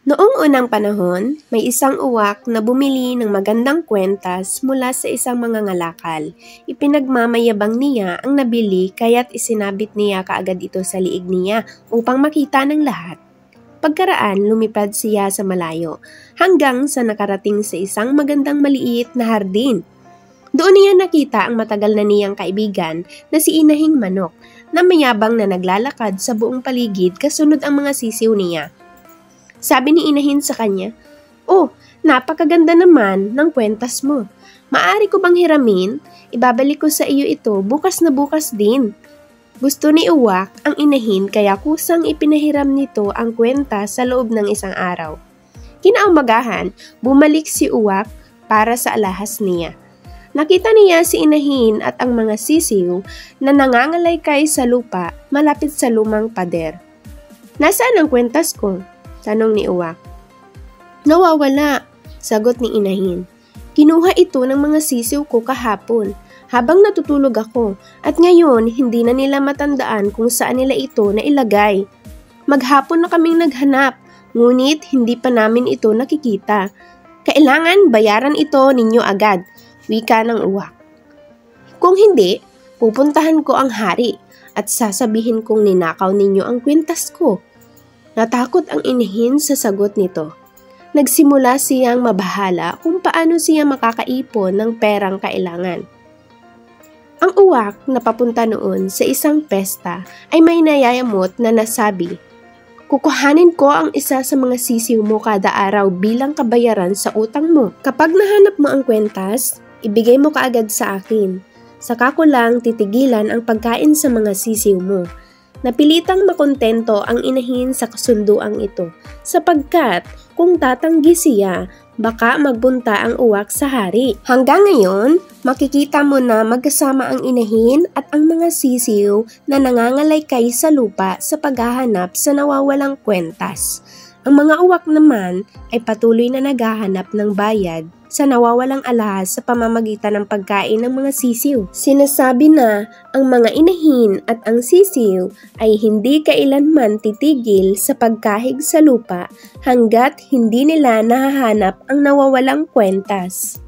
Noong unang panahon, may isang uwak na bumili ng magandang kwentas mula sa isang mangangalakal. Ipinagmamayabang niya ang nabili kaya't isinabit niya kaagad ito sa liig niya upang makita ng lahat. Pagkaraan, lumipad siya sa malayo hanggang sa nakarating sa isang magandang maliit na hardin. Doon niya nakita ang matagal na niyang kaibigan na si Inahing Manok na mayabang na naglalakad sa buong paligid kasunod ang mga sisiw niya. Sabi ni Inahin sa kanya, "Oh, napakaganda naman ng kwentas mo. Maaari ko bang hiramin? Ibabalik ko sa iyo ito bukas na bukas din." Gusto ni Uwak ang Inahin kaya kusang ipinahiram nito ang kwentas sa loob ng isang araw. Kinaumagahan, bumalik si Uwak para sa alahas niya. Nakita niya si Inahin at ang mga sisiw na nangangalaykay sa lupa malapit sa lumang pader. "Nasaan ang kwentas ko?" tanong ni Uwak. "Nawawala," sagot ni Inahin. "Kinuha ito ng mga sisiw ko kahapon habang natutulog ako at ngayon hindi na nila matandaan kung saan nila ito nailagay. Maghapon na kaming naghanap ngunit hindi pa namin ito nakikita. Kailangan bayaran ito ninyo agad," wika ng Uwak. "Kung hindi, pupuntahan ko ang hari at sasabihin kong ninakaw ninyo ang kwintas ko." Natakot ang Inahin sa sagot nito. Nagsimula siyang mabahala kung paano siya makakaipon ng perang kailangan. Ang Uwak na papunta noon sa isang pesta ay may nayayamot na nasabi, "Kukuhanin ko ang isa sa mga sisiw mo kada araw bilang kabayaran sa utang mo. Kapag nahanap mo ang kwentas, ibigay mo kaagad sa akin. Saka ko lang titigilan ang pagkain sa mga sisiw mo." Napilitang makontento ang Inahin sa kasunduang ito sapagkat kung tatanggi siya, baka magbunta ang Uwak sa hari. Hanggang ngayon, makikita mo na magkasama ang Inahin at ang mga sisiw na nangangalaykay sa lupa sa paghahanap sa nawawalang kwentas. Ang mga uwak naman ay patuloy na naghahanap ng bayad sa nawawalang alahas sa pamamagitan ng pagkain ng mga sisiw. Sinasabi na ang mga inahin at ang sisiw ay hindi kailanman titigil sa pagkahig sa lupa hanggat hindi nila nahahanap ang nawawalang kwentas.